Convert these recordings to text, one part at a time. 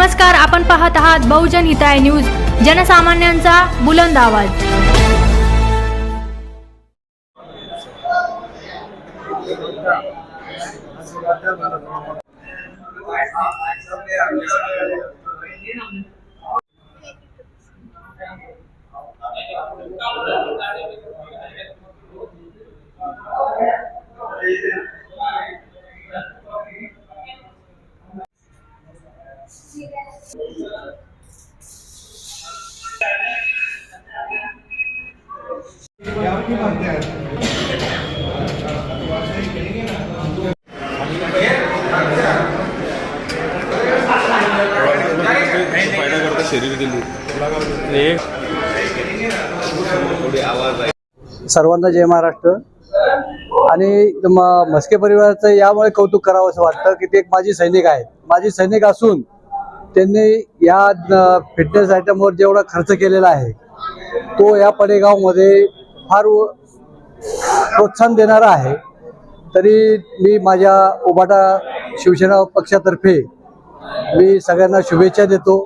नमस्कार, आपण पाहत आहात बहुजन हिताय न्यूज, जनसामान्यांचा बुलंद आवाज। सर्वांना जय महाराष्ट्र। आणि मस्के परिवाराचं यामुळे कौतुक करावं असं वाटतं की ते एक माजी सैनिक आहेत। माजी सैनिक असून त्यांनी या फिटनेस आयटमवर जेवढा खर्च केलेला आहे तो या पडेगावमध्ये फार प्रोत्साहन देणारा आहे। तरी मी माझ्या उबाटा शिवसेना पक्षातर्फे मी सगळ्यांना शुभेच्छा देतो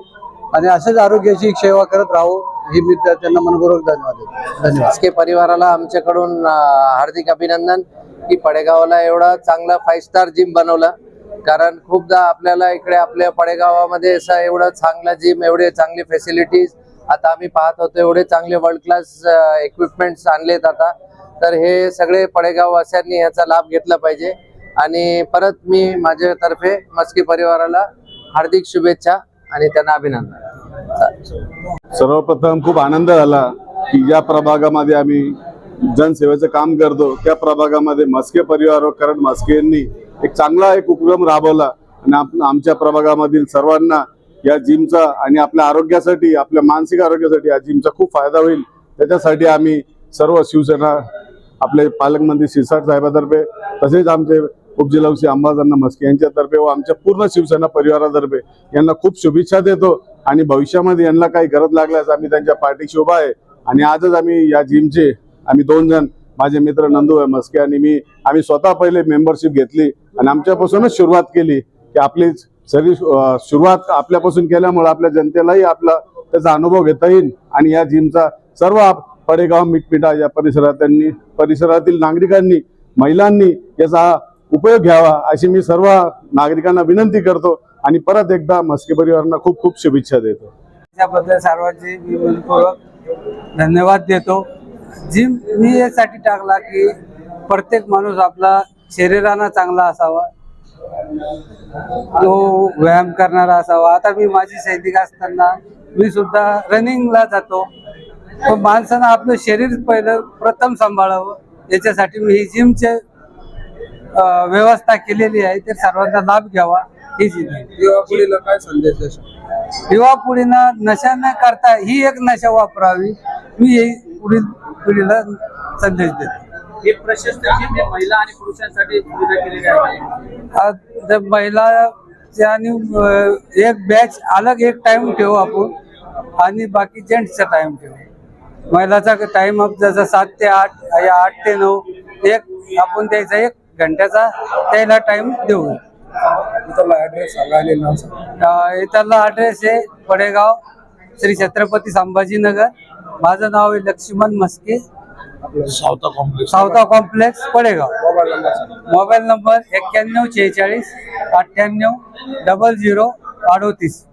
आणि असेच आरोग्याची सेवा करत राहू ही मी त्यांना मनपूर्वक धन्यवाद देतो। मस्के परिवाराला आमच्याकडून हार्दिक अभिनंदन की पडेगावला एवढा चांगला 5 स्टार जिम बनवला। कारण खूपदा आपल्याला इकडे आपल्या पडेगावामध्ये असं एवढं चांगला जिम, एवढे चांगले फॅसिलिटीज आता आम्ही पाहत होतो, एवढे चांगले वर्ल्ड क्लास इक्विपमेंट्स आणलेत आता। तर हे सगळे पडेगाववासियांनी याचा लाभ घेतला पाहिजे। आणि परत मी माझ्यातर्फे मस्के परिवाराला हार्दिक शुभेच्छा आणि त्यांना अभिनंदन। सर्वप्रथम खूप आनंद झाला की ज्या प्रभागामध्ये आम्ही जनसेवेचं काम करतो त्या प्रभागामध्ये मस्के परिवार व करण मस्के यांनी एक चांगला उपक्रम राबवला आणि आमच्या प्रभागामधील सर्वांना या जिमचा आणि आपल्या आरोग्यासाठी, आपल्या मानसिक आरोग्यासाठी या जिमचा खूप फायदा होईल। त्याच्यासाठी आम्ही सर्व शिवसेना आपले पालकमंत्री शिरसाट साहेबांतर्फे तसेच आमचे उपजिल्हाधिकारी अंबादास मस्के यांच्यातर्फे व आमच्या पूर्ण शिवसेना परिवारातर्फे यांना खूप शुभेच्छा देतो। आणि भविष्यामध्ये यांना काही गरज लागल्यास आम्ही त्यांच्या पाठीशी उभा आहे। आणि आजच आम्ही या जिमचे 2 जण, माझे मित्र नंदू मस्के आणि आम्ही स्वतः पहिले मेंबरशिप घेतली आणि आमच्यापासूनच सुरुवात केली की आपली सगळी सुरुवात आपल्यापासून केल्यामुळे आपल्या जनतेलाही आपला त्याचा अनुभव घेता येईल। आणि या जिमचा सर्व पडेगाव मिटमिटा या परिसरातील नागरिकांनी, महिलांनी याचा उपयोग घ्यावा अशी मी सर्व नागरिकांना विनंती करतो आणि परत एकदा मस्के परिवारांना खूप खूप शुभेच्छा देतो। त्याबद्दल सर्वांचे मी मनपूर्वक धन्यवाद देतो। जिम मी यासाठी टाकला की प्रत्येक माणूस आपला शरीराला चांगला असावा, तो व्यायाम करणारा असावा। आता मी माझी सैनिक असताना मी सुद्धा रनिंगला जातो, पण माणसानं आपलं शरीर पहिलं प्रथम सांभाळावं याच्यासाठी मी ही जिमचे व्यवस्था केलेली आहे। ते सर्वांना लाभ घ्यावा ही जिम। युवा पिढीला काय संदेश द्याल? युवा पिढीला नशा न करता ही एक नशा वापरावी, मी पुढील पिढीला संदेश देतो। हे प्रशस्त जिम हे महिला आणि पुरुषांसाठी सुविधा केलेली आहे। जर महिला आणि एक बॅच अलग एक टाइम ठेवू आपण आणि बाकी जेंट्सचा टाइम ठेवू। महिलाचा टाइम जसा 7 ते 8 या 8 ते 9 एक आपण द्यायचा, 1 घंट्याचा त्याला टाइम देऊ। इथला ऍड्रेस सांगा। इथला ऍड्रेस आहे पडेगाव, श्री छत्रपती संभाजीनगर। माझं नाव आहे Laxman Maske, Savta complex Padegaon. Mobile number 91 46 98 00 38।